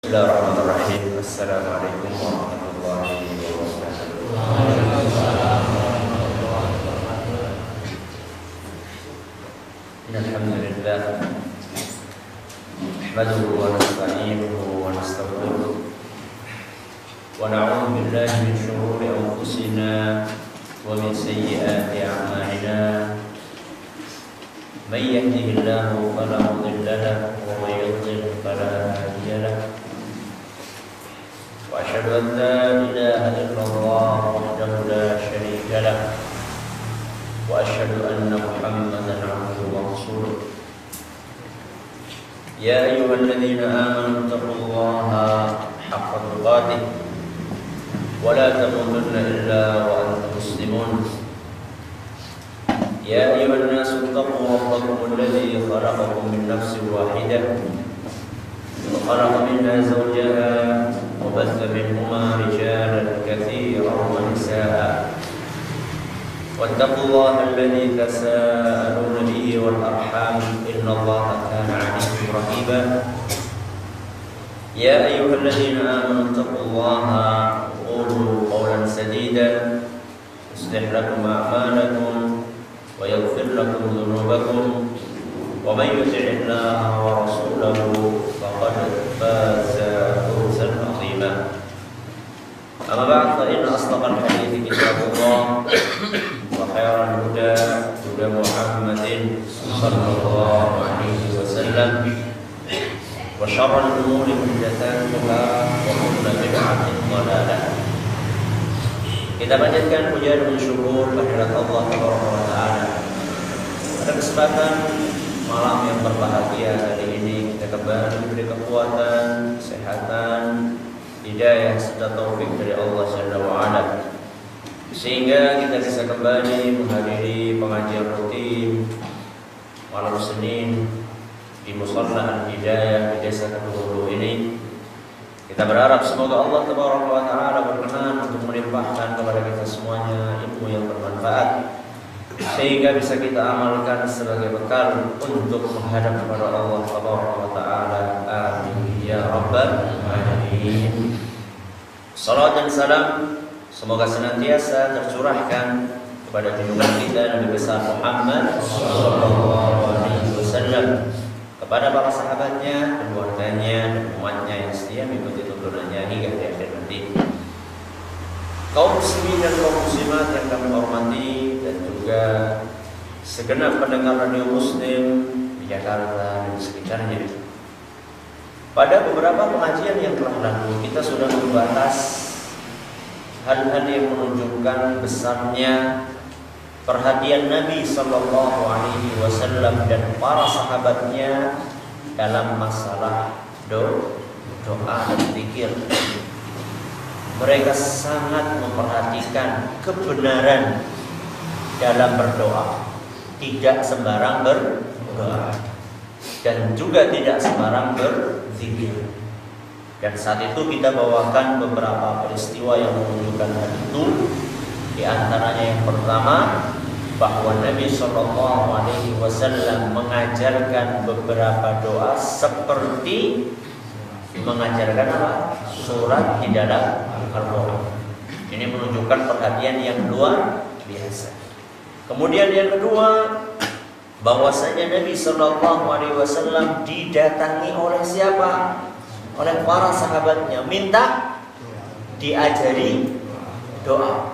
Bismillahirrahmanirrahim. Assalamualaikum warahmatullahi wabarakatuh. Alhamdulillah, nahmaduhu wa nasta'inuhu wa nastaghfiruh wa na'udzu billahi min shururi anfusina wa min sayyiati a'malina. Man yahdihillahu fala mudilla lahu wa man yudlil fala hadiya lahu. وأشهد أن لا إله إلا الله وحده لا شريك له وأشهد أن محمدا عبده ورسوله. يا أيها الذين آمنوا اتقوا الله حق تقاته ولا تموتن إلا وأنتم مسلمون. يا أيها الناس اتقوا ربكم الذي خلقكم من نفس واحدة وخلق منها زوجها وبث منهما رجالا كثيرا ونساء واتقوا الله الذي تساءلون به والأرحام إن الله كان عليكم رقيبا. يا أيها الذين آمنوا اتقوا الله وقولوا قولا سديدا يصلح لكم أعمالكم ويغفر لكم ذنوبكم ومن يطع الله ورسوله فقد فاز فوزا عظيما. أما بعد فإن أصدق الحديث كتاب الله وخير الهدى هدى محمد صلى الله عليه وسلم وشر الأمور محدثاتها وكل بدعة ضلالة. Kita panjatkan puja dan syukur kehadirat Allah Taala. Pada kesempatan malam yang berbahagia hari ini kita kembali diberi kekuatan, kesehatan, hidayah serta taufik dari Allah Subhanahu wa taala sehingga kita bisa kembali menghadiri pengajian rutin malam Senin di Musalla Al-Hidayah di Desa Keduru ini. Kita berharap semoga Allah Taala berkenan untuk melimpahkan kepada kita semuanya ilmu yang bermanfaat sehingga bisa kita amalkan sebagai bekal untuk menghadap kepada Allah Taala. Amin ya rabbal alamin. Salat dan salam semoga senantiasa tercurahkan kepada junjungan kita Nabi besar Muhammad sallallahu alaihi wasallam, kepada para sahabatnya, keluarganya, dan umatnya yang setia mengikuti tuntunannya hingga di akhir nanti. Kaum muslimin dan kaum muslimat yang kami hormati dan juga segenap pendengar radio Muslim di Jakarta dan sekitarnya. Pada beberapa pengajian yang telah lalu kita sudah membahas hal-hal yang menunjukkan besarnya perhatian Nabi Sallallahu Alaihi Wasallam dan para sahabatnya dalam masalah doa dan zikir. Mereka sangat memperhatikan kebenaran dalam berdoa, tidak sembarang berdoa dan juga tidak sembarang berzikir. Dan saat itu kita bawakan beberapa peristiwa yang menunjukkan hal itu. Di antaranya yang pertama, bahwa Nabi Shallallahu Alaihi Wasallam mengajarkan beberapa doa seperti mengajarkan apa? Surat di dalam Al-Quran. Ini menunjukkan perhatian yang luar biasa. Kemudian yang kedua, bahwasanya Nabi Shallallahu Alaihi Wasallam didatangi oleh siapa? Oleh para sahabatnya, minta diajari doa,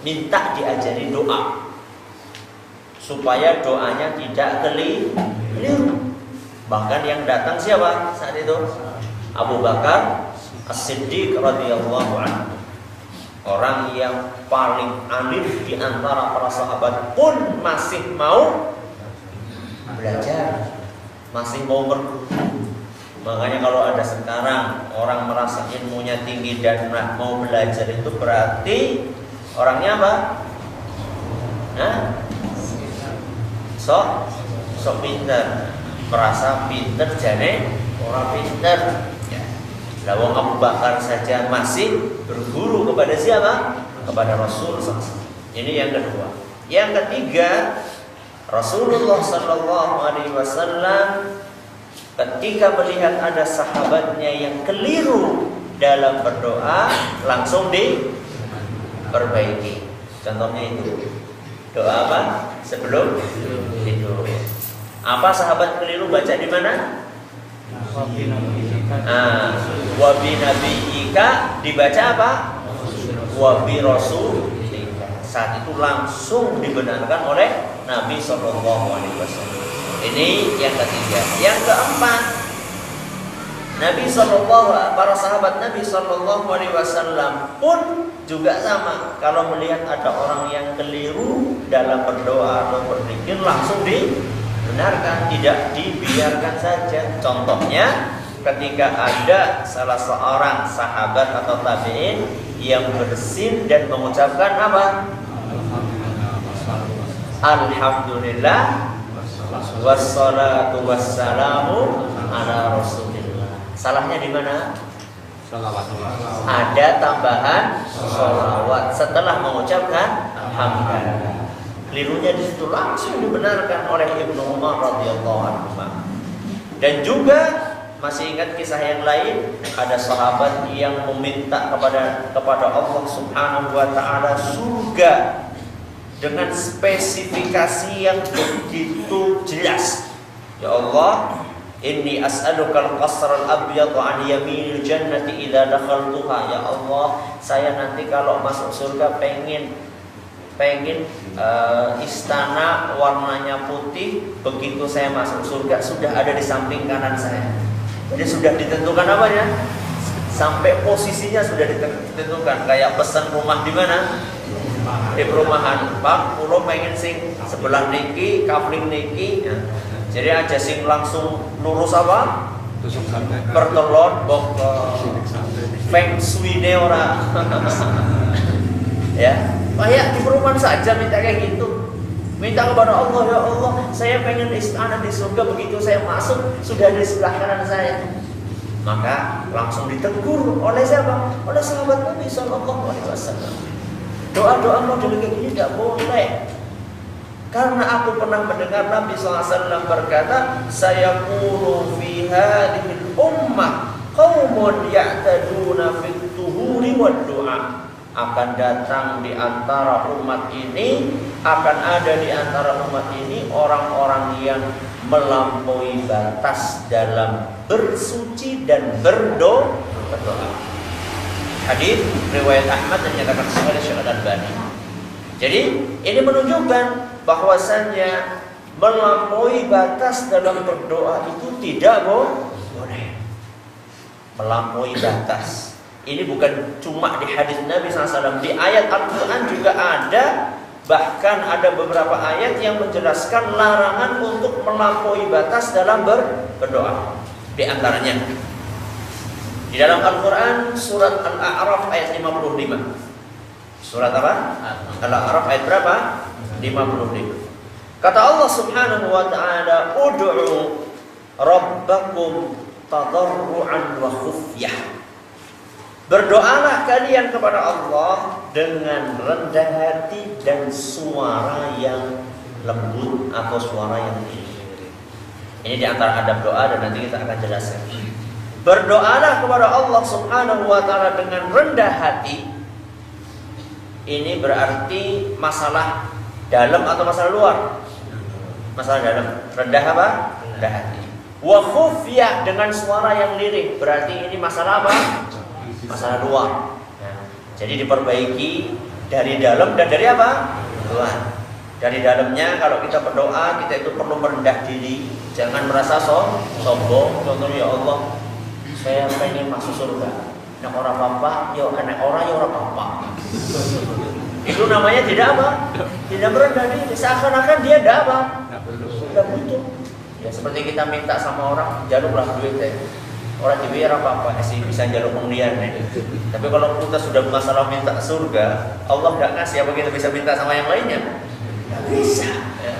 minta diajari doa supaya doanya tidak keliru. Bahkan yang datang siapa saat itu? Abu Bakar As-Siddiq radhiyallahu anhu, orang yang paling alim di antara para sahabat pun masih mau belajar, masih mau berguru. Makanya kalau ada sekarang orang merasa ilmunya tinggi dan mau belajar, itu berarti orangnya apa? Sok pinter, merasa pinter jane orang pinter. Lawang Abu Bakar saja masih berguru kepada siapa? Kepada Rasul SAW. Ini yang kedua. Yang ketiga, Rasulullah Sallallahu Alaihi Wasallam ketika melihat ada sahabatnya yang keliru dalam berdoa, langsung diperbaiki. Contohnya itu doa apa? Sebelum tidur. Apa sahabat keliru baca di mana? Wa bi nabiyyika dibaca apa? Wa bi rasulika. Saat itu langsung dibenarkan oleh Nabi sallallahu alaihi wasallam. Ini yang ketiga. Yang keempat, para sahabat Nabi sallallahu alaihi wasallam pun juga sama. Kalau melihat ada orang yang keliru dalam berdoa atau berzikir, langsung dibenarkan, tidak dibiarkan saja. Contohnya, ketika ada salah seorang sahabat atau tabi'in yang bersin dan mengucapkan apa? Alhamdulillah wassalatu wassalamu ala rasulillah. Salahnya di mana? Ada tambahan sholawat setelah mengucapkan alhamdulillah. Kelirunya di situ, langsung dibenarkan oleh Ibnu Umar radhiyallahu anhu. Dan juga masih ingat kisah yang lain, ada sahabat yang meminta kepada Allah Subhanahu wa taala surga dengan spesifikasi yang begitu jelas. Ya Allah, inni as'aluka al-qasr al-abyad an yaminil jannati idza dakhaltuha. Ya Allah, saya nanti kalau masuk surga pengen istana warnanya putih, begitu saya masuk surga sudah ada di samping kanan saya. Jadi sudah ditentukan apa ya? Sampai posisinya sudah ditentukan. Kayak pesan rumah di mana? Di perumahan. Pak, pulau pengen sing sebelah niki, kapling niki. Ya. Jadi aja sing langsung lurus apa? Pertelon bok feng shui ora. Ya, kayak di perumahan saja minta kayak gitu. Minta kepada Allah, ya Allah, saya pengen istana di surga, begitu saya masuk sudah di sebelah kanan saya. Maka langsung ditegur oleh siapa? Oleh sahabat Nabi sallallahu alaihi wasallam. Doa-doa model kayak gini tidak boleh. Karena aku pernah mendengar Nabi SAW berkata, saya qulu fi hadhil ummah qaumun ya'taduna fit tuhuri wad du'a. Akan datang di antara umat ini, akan ada di antara umat ini orang-orang yang melampaui batas dalam bersuci dan berdoa. Hadis riwayat Ahmad dan nyatakan oleh Syekh Al-Albani. Jadi ini menunjukkan bahwasannya melampaui batas dalam berdoa itu tidak boleh. Melampaui batas. Ini bukan cuma di hadis Nabi SAW, di ayat Al-Quran juga ada. Bahkan ada beberapa ayat yang menjelaskan larangan untuk melampaui batas dalam berdoa. Di antaranya di dalam Al-Quran surat Al-A'raf ayat 55. Surat apa? Al-A'raf ayat berapa? 55. Kata Allah Subhanahu wa taala, "Ud'u rabbakum tadarruan wa khufyah." Berdoalah kalian kepada Allah dengan rendah hati dan suara yang lembut atau suara yang tinggi. Ini di antara adab doa dan nanti kita akan jelaskan. Berdoalah kepada Allah Subhanahu wa taala dengan rendah hati. Ini berarti masalah dalam atau masalah luar? Masalah dalam. Rendah apa? Rendah hati. Wa khufyah dengan suara yang lirih. Berarti ini masalah apa? Masalah luar. Nah, jadi diperbaiki dari dalam dan dari apa? Luar. Dari dalamnya kalau kita berdoa, kita itu perlu merendah diri, jangan merasa sombong. Contohnya, ya Allah, saya pengen masuk surga. Nek ora apa-apa, ya anak ora ya ora apa-apa. Itu namanya tidak apa? Tidak merendah diri. Seakan-akan dia tidak apa? Tidak butuh. Ya seperti kita minta sama orang, jalurlah duit ya. Orang dibayar apa-apa, sih bisa jalur penglian ya. Tapi kalau kita sudah masalah minta surga, Allah nggak ngasih, apa kita bisa minta sama yang lainnya? Nggak bisa. Ya.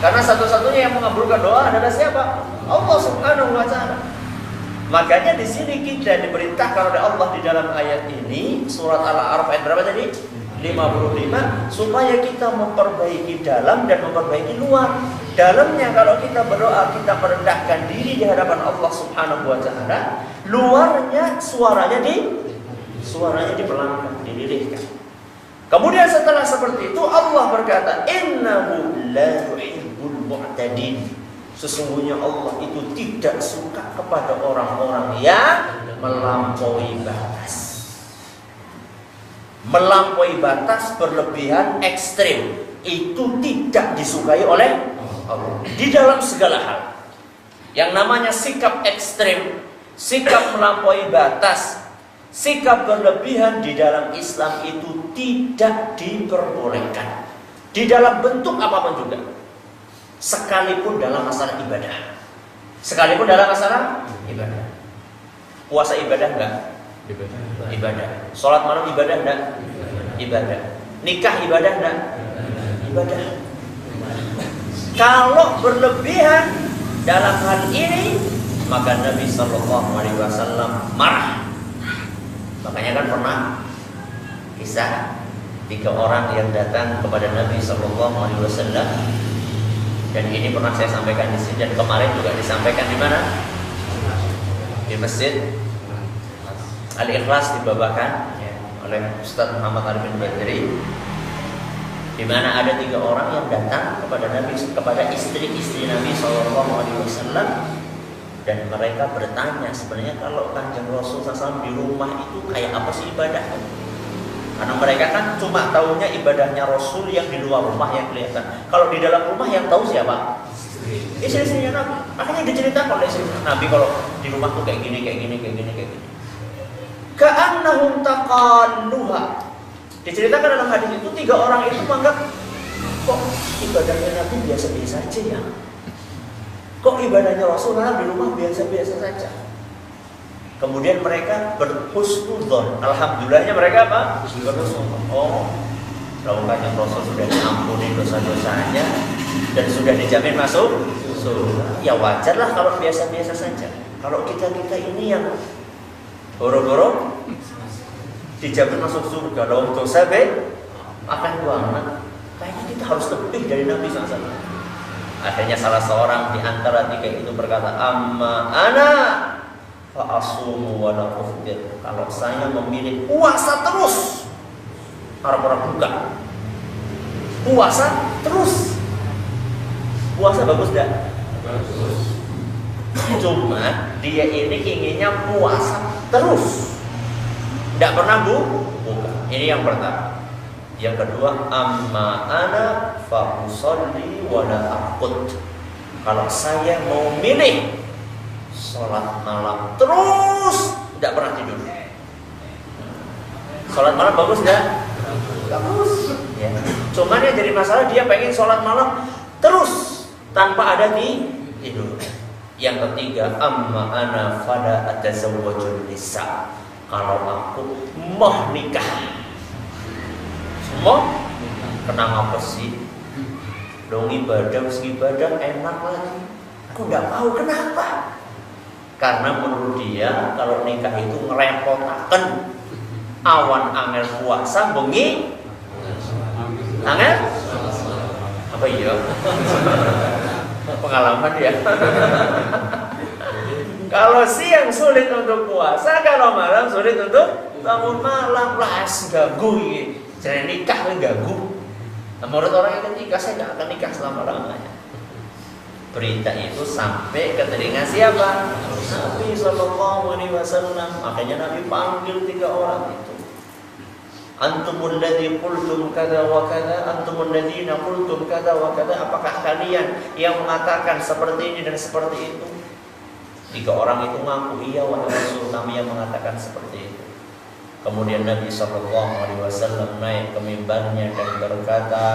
Karena satu-satunya yang mengabulkan doa adalah siapa? Allah Subhanahu wa taala. Makanya di sini kita diperintahkan oleh Allah di dalam ayat ini, surat Al-A'raf ayat berapa tadi? 55 supaya kita memperbaiki dalam dan memperbaiki luar. Dalamnya kalau kita berdoa, kita merendahkan diri di hadapan Allah Subhanahu wa taala. Luarnya suaranya dipelangkan, dilirihkan. Kemudian setelah seperti itu Allah berkata, "Innahu la yuhibbul mu'tadin." Sesungguhnya Allah itu tidak suka kepada orang-orang yang melampaui batas. Melampaui batas, berlebihan, ekstrim, itu tidak disukai oleh Allah di dalam segala hal. Yang namanya sikap ekstrim, sikap melampaui batas, sikap berlebihan di dalam Islam itu tidak diperbolehkan di dalam bentuk apapun juga, sekalipun dalam masalah ibadah. Sekalipun dalam masalah ibadah. Puasa ibadah enggak? Ibadah. Sholat malam ibadah enggak? Ibadah. Nikah ibadah enggak? Ibadah. Kalau berlebihan dalam hal ini, maka Nabi Shallallahu Alaihi Wasallam marah. Makanya kan pernah kisah 3 orang yang datang kepada Nabi Shallallahu Alaihi Wasallam, dan ini pernah saya sampaikan di sini dan kemarin juga disampaikan di mana? Di masjid Al-Ikhlas dibawakan oleh Ustaz Muhammad Ali bin Badri, di mana ada 3 orang yang datang kepada Nabi, kepada istri-istri Nabi Shallallahu Alaihi Wasallam, dan mereka bertanya, sebenarnya kalau Kanjeng Rasul SAW di rumah itu kayak apa sih ibadahnya? Karena mereka kan cuma tahunya ibadahnya Rasul yang di luar rumah yang kelihatan. Kalau di dalam rumah yang tahu siapa? Istri-istrinya Nabi. Makanya diceritakan oleh istri Nabi kalau di rumah tuh kayak gini, kayak gini, kayak gini, kayak gini. Ka'annahum taqalluha. Diceritakan dalam hadis itu 3 orang itu menganggap, kok ibadahnya Nabi biasa-biasa aja ya? Kok ibadahnya Rasulullah di rumah biasa-biasa saja? Kemudian mereka berhusnudzon. Alhamdulillahnya mereka apa? Berhusnudzon. Oh, Kanjeng Rasul sudah diampuni dosa-dosanya dan sudah dijamin masuk surga. Ya wajarlah kalau biasa-biasa saja. Kalau kita ini yang boro-boro dijamin masuk surga, lalu dosa akan banget. Kayaknya kita harus lebih dari Nabi SAW. Akhirnya salah seorang di antara 3 itu berkata, "Amma ana fa asumu wa la uftir." Kalau saya memilih puasa terus, orang-orang buka puasa terus. Puasa bagus enggak? Bagus. Cuma dia ini inginnya puasa terus, tidak pernah buka. Ini yang pertama. Yang kedua, amma ana fa usolli wa la aqut. Kalau saya mau milih sholat malam terus, tidak pernah tidur. Sholat malam bagus enggak? Bagus. Ya. Cuman yang jadi masalah dia pengen sholat malam terus tanpa ada tidur. Yang ketiga, amma ana fala atazawwajun nisa. Kalau aku mau nikah, kenapa apa sih? Dong ibadah enak lagi. Aku nggak mau, kenapa? Karena menurut dia kalau nikah itu ngerepotaken. Awan angel puasa bengi angel apa iya? Pengalaman ya. Kalau siang sulit untuk puasa, kalau malam sulit untuk bangun malam. Las gagu ini. Jadi nikah kan gagu. Nah, menurut orang yang nikah, saya tidak akan nikah selama-lamanya. Berita itu sampai ke telinga siapa? Nabi Sallallahu Alaihi Wasallam. Makanya Nabi panggil 3 orang itu. Antumul ladzi qultum kada wa kada, antumul ladzina qultum kada wa kada. Apakah kalian yang mengatakan seperti ini dan seperti itu? 3 orang itu ngaku, iya wahai Rasul, kami yang mengatakan seperti itu. Kemudian Nabi Sallallahu Alaihi Wasallam naik ke mimbarnya dan berkata,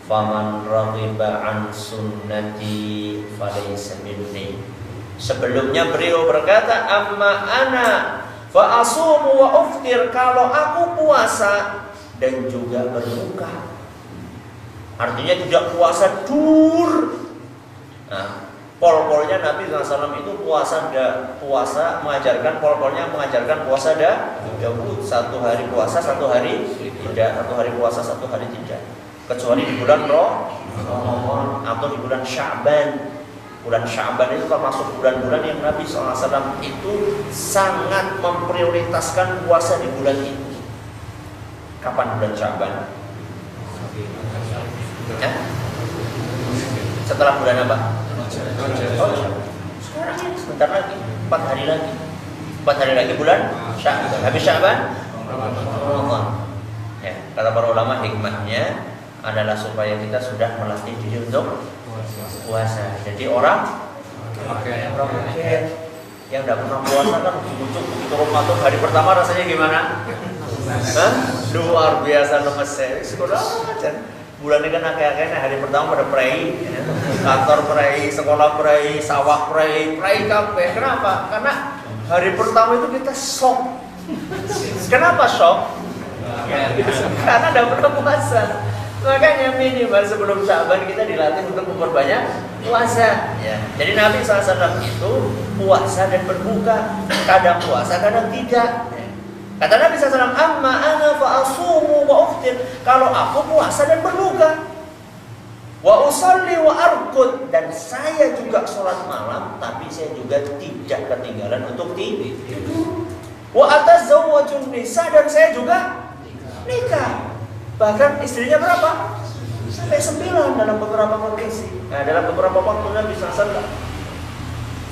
"Faman raghiba an sunnati falaysa minni." Sebelumnya beliau berkata, "Amma ana fa asumu wa uftir." Kalau aku puasa dan juga berbuka. Artinya tidak puasa dur. Nah, Pol-polnya Nabi SAW itu puasa mengajarkan puasa Daud, 1 hari puasa 1 hari tidak, 1 hari puasa 1 hari tidak, kecuali di bulan Ramadan atau di bulan Sya'ban. Bulan Sya'ban itu termasuk bulan-bulan yang Nabi SAW itu sangat memprioritaskan puasa di bulan itu. Kapan bulan Sya'ban? Ya? Setelah bulan apa? Sekarang ini sebentar lagi, 4 hari lagi. 4 hari lagi bulan Sya'ban. Habis Sya'ban Ramadan. Ya, kata para ulama hikmahnya adalah supaya kita sudah melatih diri untuk puasa. Jadi orang yang tidak pernah puasa kan begitu Ramadan hari pertama rasanya gimana? Luar biasa lemesnya. Bulan ini kan akhir-akhirnya hari pertama pada prei, kantor prei, sekolah prei, sawah prei kabeh. Kenapa? Karena hari pertama itu kita shock. Kenapa shock? Karena tidak pernah puasa. Makanya minimal sebelum Sya'ban kita dilatih untuk memperbanyak puasa. Ya. Jadi Nabi SAW itu puasa dan berbuka, kadang puasa, kadang tidak. Kata Nabi SAW, amma ana fa'asumu wa uftir. Kalau aku puasa dan berbuka, wa usalli wa arqud, dan saya juga sholat malam, tapi saya juga tidak ketinggalan untuk tidur. Wa atazawwajun nisa, dan saya juga nikah. Bahkan istrinya berapa? Sampai 9 dalam beberapa kondisi. Nah, dalam beberapa waktu Nabi SAW.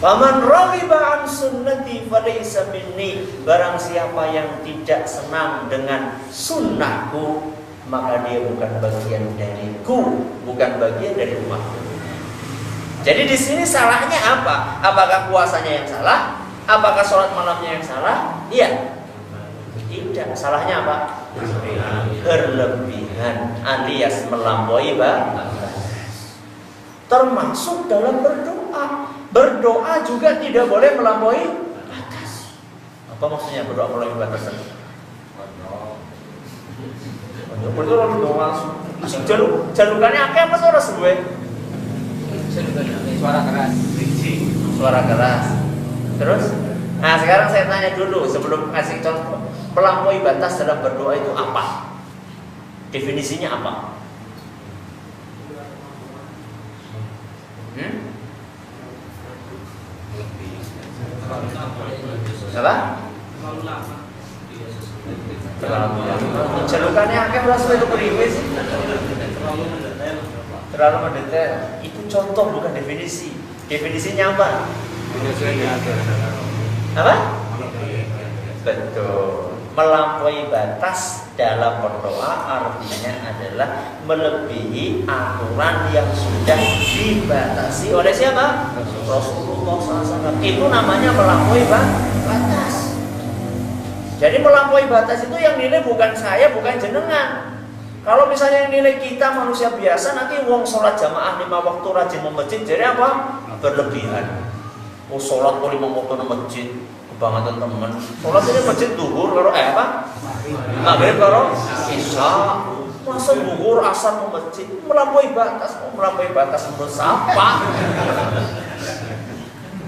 Faman raghiba an sunnati falaysa minni. Barang siapa yang tidak senang dengan sunnahku, maka dia bukan bagian dariku, bukan bagian dari umatku. Jadi di sini salahnya apa? Apakah puasanya yang salah? Apakah sholat malamnya yang salah? Iya. Tidak. Salahnya apa? Berlebihan alias melampaui batas. Termasuk dalam berdoa. Berdoa juga tidak boleh melampaui batas. Apa maksudnya berdoa melampaui batas? Berdoa doa. Jalukannya akeh apa suara sebuah? Suara keras. Suara keras. Terus? Nah sekarang saya tanya dulu sebelum kasih contoh. Melampaui batas dalam berdoa itu apa? Definisinya apa? Apa? Jalukannya akeh merasa itu priwe sih. Terlalu mendetail. Itu contoh bukan definisi. Definisinya apa? Apa? Betul. Melampaui batas dalam berdoa artinya adalah melebihi aturan yang sudah dibatasi oleh siapa? Rasulullah SAW. Itu namanya melampaui batas. Jadi melampaui batas itu yang nilai bukan saya, bukan jenengan. Kalau misalnya yang nilai kita manusia biasa, nanti wong sholat jamaah 5 waktu rajin ke masjid, jadi apa? Berlebihan. Oh sholat kok 5 waktu ke masjid, kebangetan teman. Sholat ini masjid duhur, kalau apa? Maghrib kalau isya. Masa duhur asar ke masjid, melampaui batas. Oh melampaui batas menurut siapa?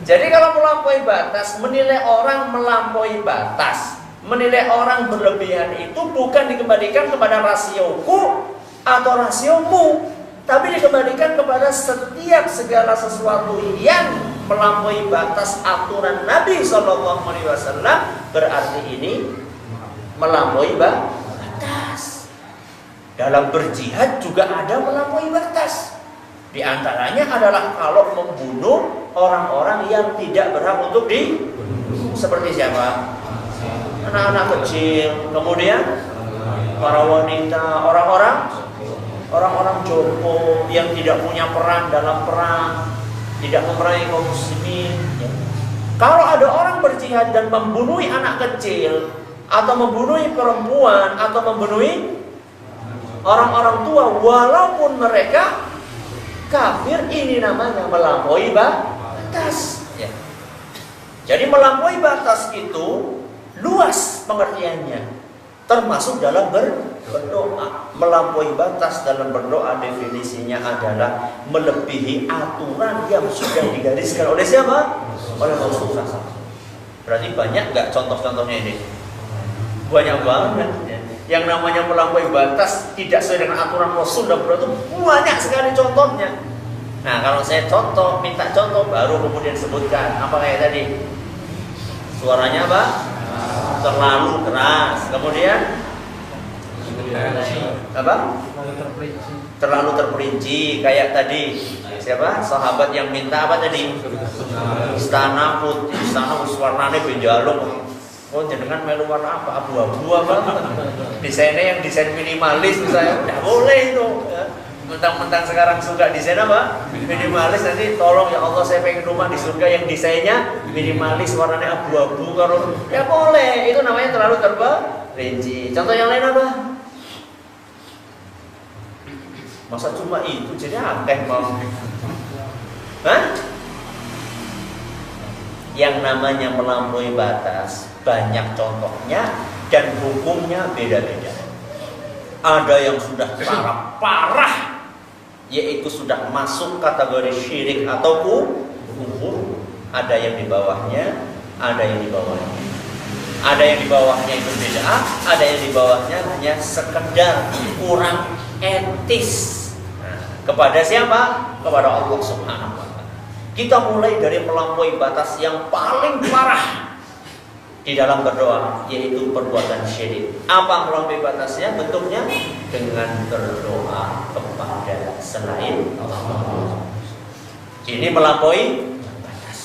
Jadi kalau melampaui batas, menilai orang melampaui batas, menilai orang berlebihan itu bukan dikembalikan kepada rasioku atau rasiomu, tapi dikembalikan kepada setiap segala sesuatu yang melampaui batas aturan Nabi SAW. Berarti ini melampaui batas. Dalam berjihad juga ada melampaui batas. Di antaranya adalah kalau membunuh orang-orang yang tidak berhak untuk dibunuh. Seperti siapa? Anak-anak kecil, kemudian para wanita, orang-orang jompo yang tidak punya peran dalam perang, tidak memerangi kaum muslimin. Kalau ada orang berjihad dan membunuh anak kecil, atau membunuh perempuan, atau membunuh orang-orang tua, walaupun mereka kafir, ini namanya melampaui batas. Ya. Jadi melampaui batas itu luas pengertiannya, termasuk dalam berdoa. Melampaui batas dalam berdoa definisinya adalah melebihi aturan yang sudah digariskan oleh siapa? Oleh Rasulullah. Berarti banyak nggak contoh-contohnya ini? Banyak banget. Yang namanya melampaui batas tidak sesuai dengan aturan Rasul dan berarti banyak sekali contohnya. Nah, kalau saya contoh, minta contoh, baru kemudian sebutkan. Apa kayak tadi? Suaranya apa? Terlalu keras. Kemudian apa? Terlalu terperinci. Kayak tadi siapa? Sahabat yang minta apa tadi? Istana putih, istana warnanya benjalung. Oh, jenengan melu warna apa? Abu-abu apa? Desainnya yang desain minimalis misalnya. Tidak boleh itu. Mentang-mentang sekarang suka desain apa? Minimalis, nanti tolong ya Allah saya pengen rumah di surga yang desainnya minimalis, warnanya abu-abu. Kalau ya boleh, itu namanya terlalu terperinci. Contoh yang lain apa? Masa cuma itu jadi akeh mau? Hah? Yang namanya melampaui batas banyak contohnya dan hukumnya beda-beda. Ada yang sudah parah, yaitu sudah masuk kategori syirik atau kufur. Ada yang di bawahnya, ada yang di bawahnya. Ada yang di bawahnya itu bid'ah, ada yang di bawahnya hanya sekedar kurang etis. Nah, kepada siapa? Kepada Allah Subhanahu wa ta'ala. Kita mulai dari melampaui batas yang paling parah di dalam berdoa, yaitu perbuatan syirik. Apa melampaui batasnya? Bentuknya dengan berdoa kepada selain Allah. Ini melampaui batas.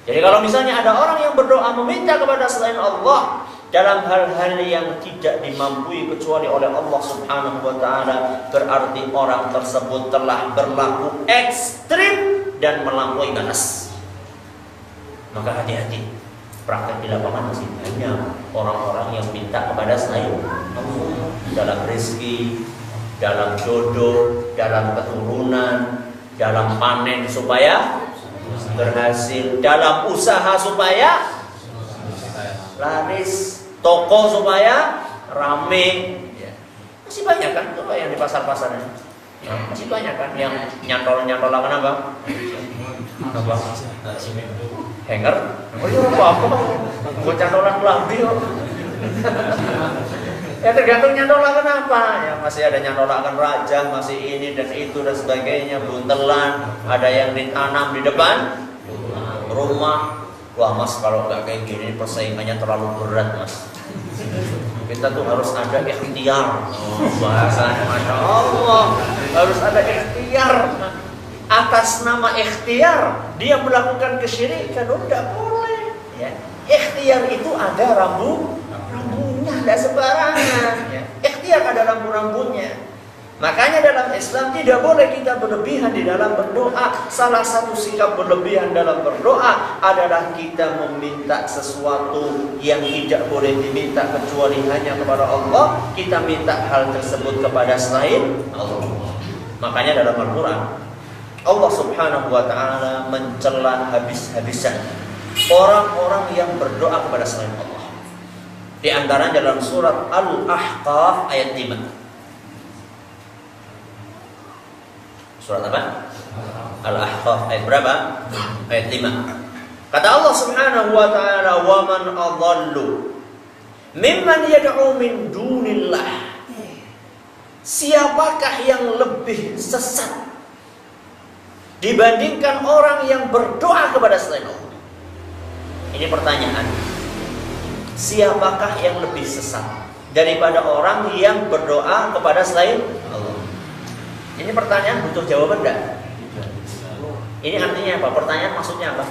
Jadi kalau misalnya ada orang yang berdoa meminta kepada selain Allah dalam hal-hal yang tidak dimampui kecuali oleh Allah Subhanahu wa ta'ala, berarti orang tersebut telah berlaku ekstrim dan melampaui batas. Maka hati-hati. Praktek di lapangan masih banyak orang-orang yang minta kepada selain Allah dalam rezeki, dalam jodoh, dalam keturunan, dalam panen supaya berhasil, dalam usaha supaya laris, toko supaya rame. Masih banyak kan coba yang di pasar-pasar ini. Masih banyak kan yang nyantol-nyantolakan apa? Apa? Hanger? Apa? Gue cantolan lambi kok. Ya tergantung nyantolakan apa. Ya masih ada nyantolakan raja, masih ini dan itu dan sebagainya, buntelan. Ada yang ditanam di depan rumah. Wah mas, kalau nggak kayak gini persaingannya terlalu berat mas. Kita tuh harus ada ikhtiar. Bahasanya Masya Allah, harus ada ikhtiar. Atas nama ikhtiar dia melakukan kesyirikan, tidak boleh. Ya. Ikhtiar itu ada rambu-rambunya, tidak sembarangan. Ya. Ikhtiar ada rambu-rambunya. Makanya dalam Islam tidak boleh kita berlebihan di dalam berdoa. Salah satu sikap berlebihan dalam berdoa adalah kita meminta sesuatu yang tidak boleh diminta kecuali hanya kepada Allah. Kita minta hal tersebut kepada selain Allah. Makanya dalam Al-Quran Allah Subhanahu wa ta'ala mencela habis-habisan orang-orang yang berdoa kepada selain Allah. Di antara dalam surat Al-Ahqaf ayat 5. Surat apa? Al-Ahqaf ayat berapa? Ayat 5. Kata Allah Subhanahu wa ta'ala, "Wa man adallu mimman yad'u min dunillah." Siapakah yang lebih sesat dibandingkan orang yang berdoa kepada selain Allah? Ini pertanyaan. Siapakah yang lebih sesat daripada orang yang berdoa kepada selain Allah? Ini pertanyaan butuh jawaban enggak? Ini artinya apa? Pertanyaan maksudnya apa?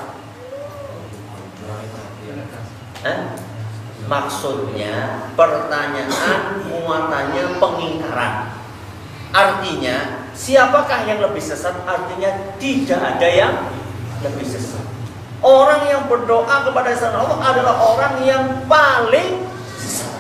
Maksudnya pertanyaan muatannya pengingkaran. Artinya siapakah yang lebih sesat? Artinya tidak ada yang lebih sesat. Orang yang berdoa kepada selain Allah adalah orang yang paling sesat.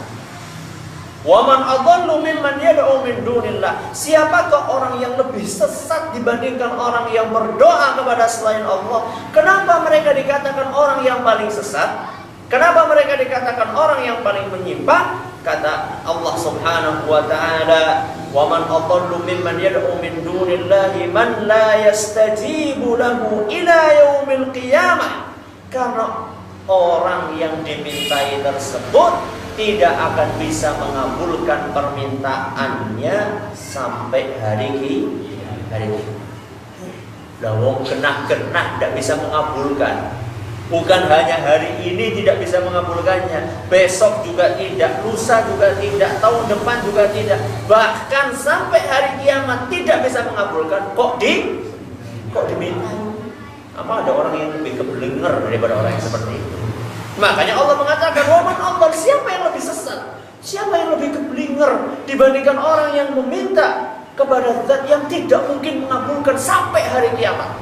Wa man adallu mimman yad'u min dunillah. Siapakah orang yang lebih sesat dibandingkan orang yang berdoa kepada selain Allah? Kenapa mereka dikatakan orang yang paling sesat? Kenapa mereka dikatakan orang yang paling menyimpang? kata Allah Subhanahu wa taala, "Wa man adallu mimman yad'u min dunillahi man la yastajibu lahu ila yaumil qiyamah." Karena orang yang dimintai tersebut tidak akan bisa mengabulkan permintaannya sampai hari kiamat. Lah wong genah-genah tidak bisa mengabulkan. Bukan hanya hari ini tidak bisa mengabulkannya, besok juga tidak, lusa juga tidak, tahun depan juga tidak, bahkan sampai hari kiamat tidak bisa mengabulkan. Kok diminta? Apa ada orang yang lebih keblinger daripada orang yang seperti itu? Makanya Allah mengatakan, "Waman Allah," siapa yang lebih sesat? Siapa yang lebih keblinger dibandingkan orang yang meminta kepada zat yang tidak mungkin mengabulkan sampai hari kiamat?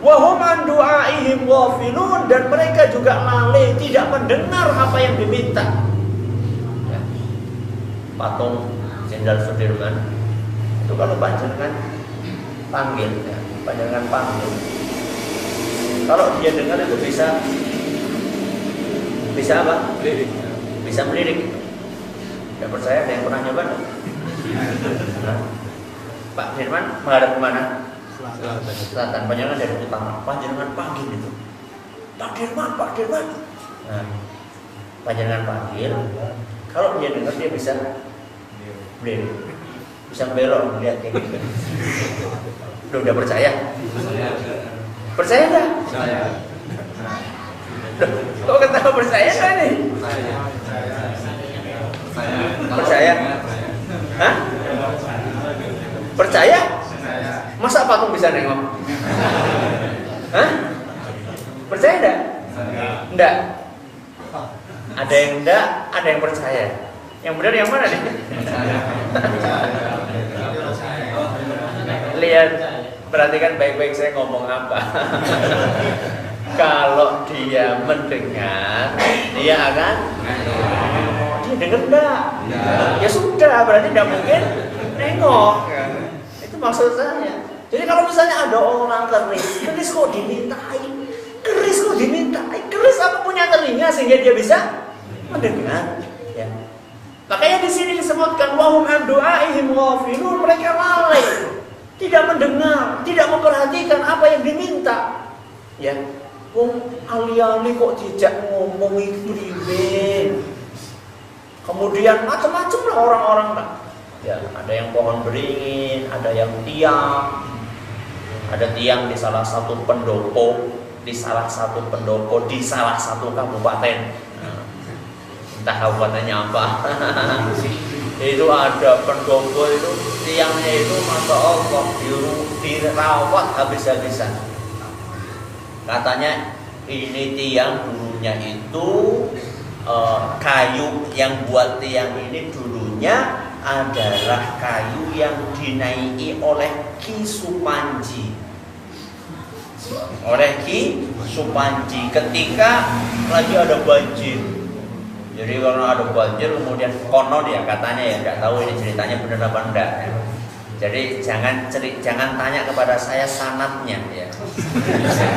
Wa hum an du'aihim ghafilun, dan mereka juga lalai, tidak mendengar apa yang diminta. Ya. Patung Jenderal Sudirman itu kalau panjenengan panggil, ya, panjenengan panggil, kalau dia dengar itu bisa apa? Bisa melirik. Tidak percaya? Ada yang pernah nyoba? Nah, Pak Firman menghadap kemana? Selatan. Panjangan dari utara. Panjangan panggil itu. Pak Dirman. Nah, panjangan panggil. Kalau dia dengar dia bisa beli, bisa belok melihat kayak gitu. Udah percaya? Percaya nggak? Kok ketawa percaya nggak nih? Percaya? Hah? Percaya? Masa patung bisa nengok? Hah? Percaya enggak? Enggak. Ada yang enggak, ada yang percaya. Yang benar yang mana nih? Lihat, perhatikan baik-baik saya ngomong apa. Kalau dia mendengar, dia akan dia dengar enggak? Ya sudah, berarti tidak mungkin nengok. Itu maksud saya. Jadi kalau misalnya ada orang keris kok dimintai, keris apa punya telinga sehingga dia bisa mendengar? Ya. Makanya di sini disebutkan wahum an du'aihim ghafilun, mereka lalai, tidak mendengar, tidak memperhatikan apa yang diminta. Ya, wong ali-ali kok dijak ngomong itu priwe. Kemudian macam-macam lah orang-orang lah. Ya, ada yang pohon beringin, ada yang tiang. Ada tiang di salah satu pendopo, di salah satu kabupaten. Entah kabupatennya apa. Itu ada pendopo itu, tiangnya itu masya Allah dirawat habis-habisan. Katanya ini tiang dulunya itu kayu yang buat tiang ini dulunya adalah kayu yang dinaiki oleh Ki Supanji. Ketika lagi ada banjir. Jadi kalau ada banjir kemudian konon ya katanya ya, nggak tahu ini ceritanya benar apa enggak ya. Jadi jangan tanya kepada saya sanadnya ya.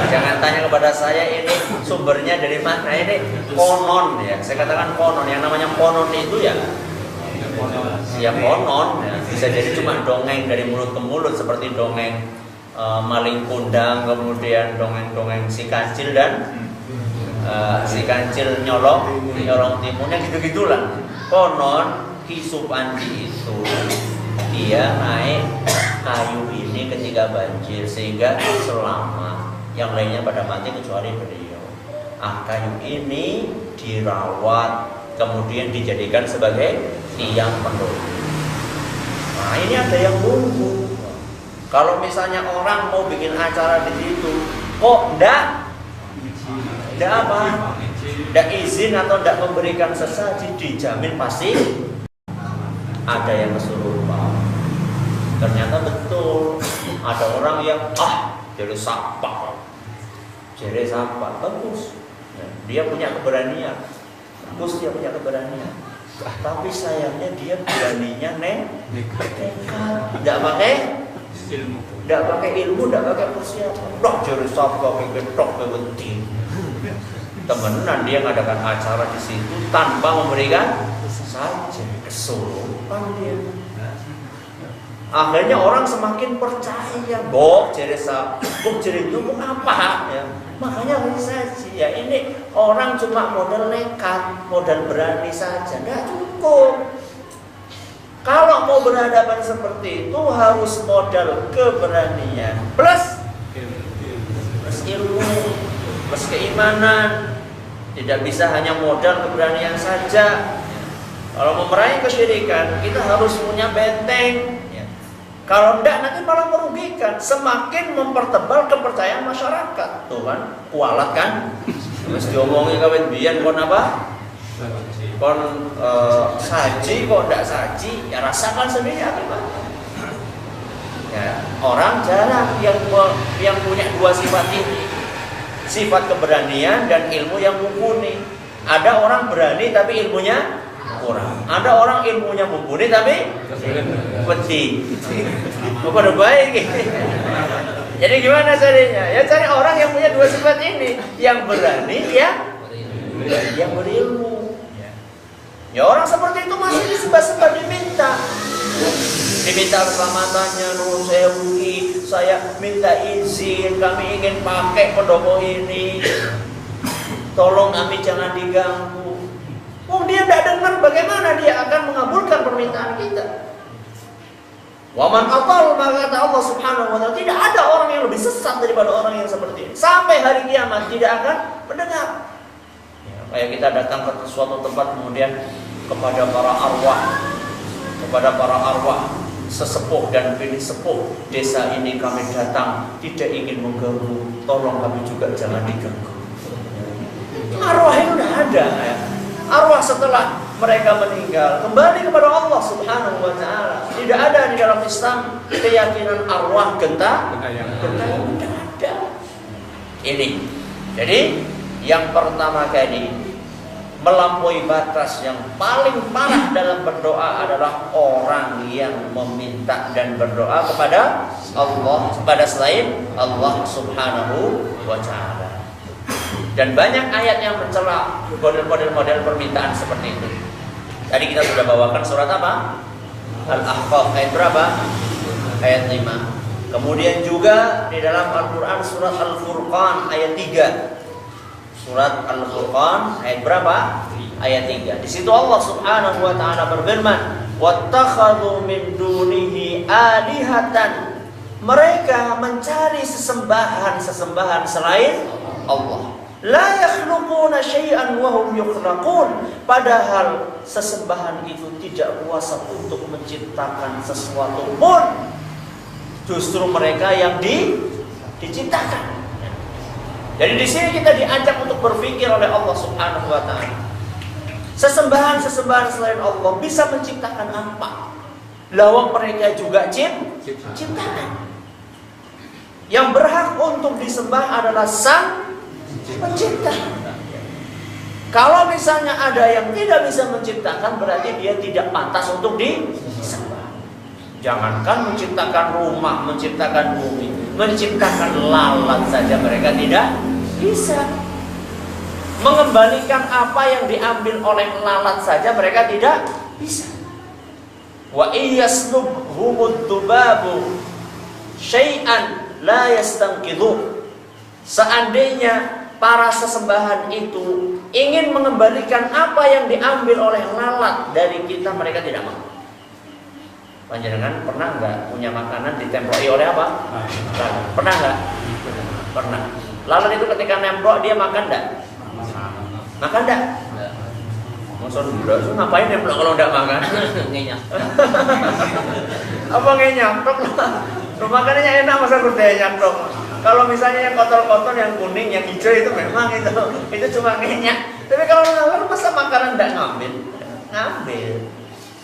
Jangan tanya kepada saya ini sumbernya dari mana, ini konon ya. Saya katakan konon, yang namanya konon itu ya konon ya. Bisa jadi cuma dongeng dari mulut ke mulut seperti dongeng maling kundang, kemudian dongeng-dongeng si kancil dan si kancil nyolong timunnya, gitu-gitulah. Konon Ki Supanji itu dia naik kayu ini ketika banjir sehingga selamat, yang lainnya pada mati kecuali beliau. Kayu ini dirawat kemudian dijadikan sebagai tiang pendopo. Nah, ini ada yang nunggu. Kalau misalnya orang mau bikin acara di situ, kok ndak izin atau ndak memberikan sesaji, dijamin pasti ada yang kesurupan. Ternyata betul ada orang yang jadi sapa, bagus. Dia punya keberanian, tapi sayangnya dia beraninya tidak pakai ilmu, tidak pakai persiapan. Jadi sapa kegetok kewenti. temenan dia ngadakan acara di situ tanpa memberikan sajen, kesurupan dia. Akhirnya orang semakin percaya, bok jadi ngomong apa ya. Makanya harus saja ya, ini orang cuma modal nekat, modal berani saja nggak cukup. Kalau mau berhadapan seperti itu harus modal keberanian plus ilmu, plus keimanan. Tidak bisa hanya modal keberanian saja. Kalau memerangi kesyirikan kita harus punya benteng. Kalau enggak nanti malah merugikan, semakin mempertebal kepercayaan masyarakat. Tuh kan, kualat kan? Terus diomongin kawin biyen kon apa? Kon saji kok enggak saji, ya rasakan sendiri akibatnya. Ya, orang jarang yang punya dua sifat ini. Sifat keberanian dan ilmu yang mumpuni. Ada orang berani tapi ilmunya kurang. Ada orang ilmunya mumpuni tapi wedi. Pada baik. Jadi gimana caranya? Ya cari orang yang punya dua sifat ini, yang berani, yang berilmu. Ya orang seperti itu masih disembah-sembah diminta keselamatannya. Nuhun sewu, saya minta izin, kami ingin pakai pendopo ini. Tolong kami jangan diganggu. Dia tidak dengar, bagaimana dia akan mengabulkan permintaan kita? Waman atal, maka kata Allah Subhanahu wa Ta'ala, tidak ada orang yang lebih sesat daripada orang yang seperti ini. Sampai hari kiamat tidak akan mendengar. Ya, kayak kita datang ke suatu tempat kemudian kepada para arwah sesepuh dan bini sepuh desa ini kami datang tidak ingin mengganggu, tolong kami juga jangan diganggu. Arwah itu tidak ada ya. Arwah setelah mereka meninggal kembali kepada Allah Subhanahu wa Ta'ala. Tidak ada di dalam Islam keyakinan arwah genta. Tidak ada. Ini. Jadi yang pertama kali melampaui batas yang paling parah dalam berdoa adalah orang yang meminta dan berdoa kepada Allah, kepada selain Allah Subhanahu wa Ta'ala. Dan banyak ayat yang mencela model-model permintaan seperti itu. Tadi kita sudah bawakan surat apa? Al-Ahqaf ayat berapa? Ayat 5. Kemudian juga di dalam Al-Quran surat Al-Furqan ayat 3. Surat Al-Furqan ayat berapa? Ayat 3. Di situ Allah Subhanahu wa Ta'ala berfirman, "Wattakhadhu min dunihi alihatan." Mereka mencari sesembahan selain Allah. La yakhluquna syai'an wa hum yukhlaqun. Padahal sesembahan itu tidak kuasa untuk menciptakan sesuatu pun. Justru mereka yang diciptakan. Jadi di sini kita diajak untuk berpikir oleh Allah Subhanahu wa Ta'ala. Sesembahan selain Allah bisa menciptakan apa? Lawang mereka juga ciptakan. Yang berhak untuk disembah adalah Sang Pencipta. Kalau misalnya ada yang tidak bisa menciptakan, berarti dia tidak pantas untuk disembah. Jangankan menciptakan rumah, menciptakan bumi, menciptakan lalat saja mereka tidak bisa. Mengembalikan apa yang diambil oleh lalat saja mereka tidak bisa. Wa iyaslubhumud dubabu syai'an la yastanqidhu. Seandainya para sesembahan itu ingin mengembalikan apa yang diambil oleh lalat dari kita, mereka tidak mau. Panjenengan pernah nggak punya makanan ditemploi oleh apa? Lalat. Pernah nggak? Pernah. Lalat itu ketika nemplok dia makan nggak? Makan nggak? Maksudnya ngapain nemplok kalau nggak makan? Ngenyak. Apa ngenyak? Makanannya enak, masa kerjanya dong. Kalau misalnya yang kotor-kotor, yang kuning, yang hijau itu memang itu cuma ngenyak. Tapi kalau lalat masa makanan enggak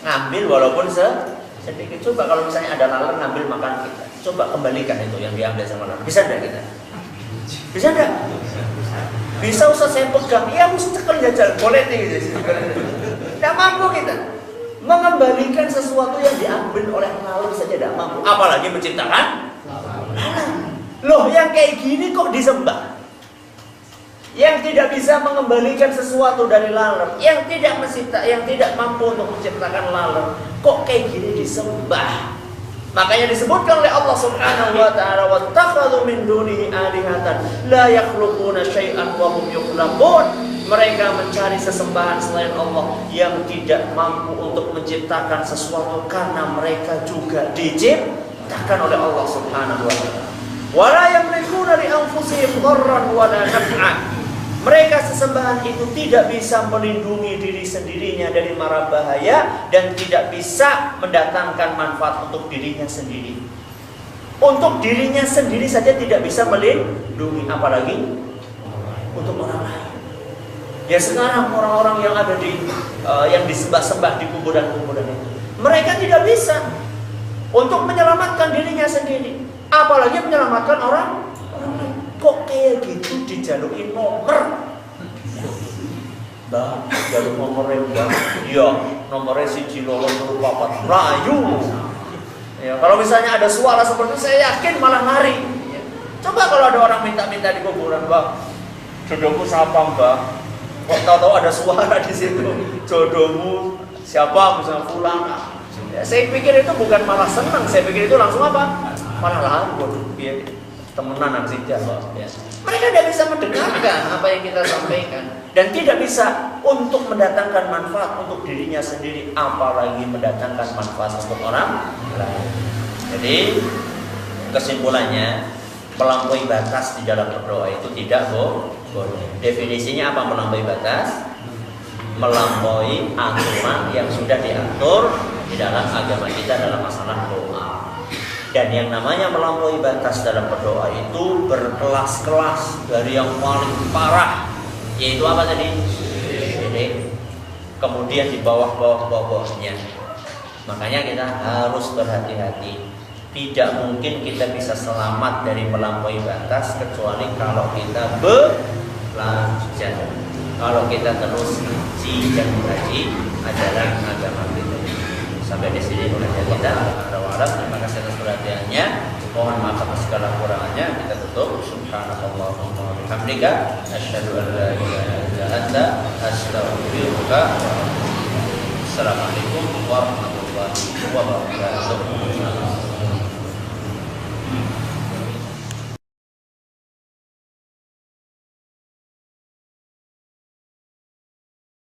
ngambil walaupun sedikit. Coba kalau misalnya ada lalat ngambil makan kita, coba kembalikan itu yang diambil sama lalat. Bisa enggak kita? Bisa enggak? Bisa usah saya pegang, ya mesti cekel jajal, boleh gitu. Tidak mampu kita mengembalikan sesuatu yang diambil oleh lalat saja tidak mampu, apalagi menciptakan lalat. Loh, yang kayak gini kok disembah? yang tidak bisa mengembalikan sesuatu dari laler, yang tidak mampu untuk menciptakan laler, kok kayak gini disembah? Makanya disebutkan oleh Allah Subhanahu wa taala, "Wattakhadhu min dunihi alihatan la yakhluquna syai'an wa hum yukhlaqun." Mereka mencari sesembahan selain Allah yang tidak mampu untuk menciptakan sesuatu karena mereka juga diciptakan oleh Allah Subhanahu wa taala. Wa la yamlikuna li anfusihim dharran wa la naf'an. Mereka sesembahan itu tidak bisa melindungi diri sendirinya dari mara bahaya dan tidak bisa mendatangkan manfaat untuk dirinya sendiri. Untuk dirinya sendiri saja tidak bisa melindungi, apalagi untuk orang lain. Ya sekarang orang-orang yang ada yang disembah-sembah di kuburan-kuburan itu, mereka tidak bisa untuk menyelamatkan dirinya sendiri, apalagi menyelamatkan orang lain. Kok kayak gitu dijalukin nomor? Mbak, jaluk nomornya Mbak. Iya, nomornya siji loro telu papat rayu. Ya, kalau misalnya ada suara seperti itu, saya yakin malah lari. Ya. Coba kalau ada orang minta-minta di kuburan, Mbak, jodohmu siapa Mbak? Kok tahu-tahu ada suara di situ, jodohmu siapa? Misalnya fulan. Ya, saya pikir itu bukan malah senang, saya pikir itu langsung apa? Malah lalu, ya. Temenan sih jawab. Ya. Mereka tidak bisa mendengarkan apa yang kita sampaikan dan tidak bisa untuk mendatangkan manfaat untuk dirinya sendiri, apalagi mendatangkan manfaat untuk orang lain. Jadi kesimpulannya, melampaui batas di dalam berdoa itu tidak boleh. Definisinya apa melampaui batas? Melampaui aturan yang sudah diatur di dalam agama kita dalam masalah doa. Dan yang namanya melampaui batas dalam berdoa itu berkelas-kelas, dari yang paling parah, yaitu apa tadi? Syirik. Kemudian di bawahnya. Makanya kita harus berhati-hati. Tidak mungkin kita bisa selamat dari melampaui batas kecuali kalau kita belajar. Kalau kita terus ngaji dan mengkaji ajaran agama kita. Sampai di sini mulai kita. Terima kasih atas perhatiannya. Mohon maaf atas segala kurangannya. Kita tutup. Subhanallahumma wa bihamdika asyhadu an la ilaha illa anta astaghfiruka wa atubu ilaik. Assalamualaikum warahmatullahi wabarakatuh.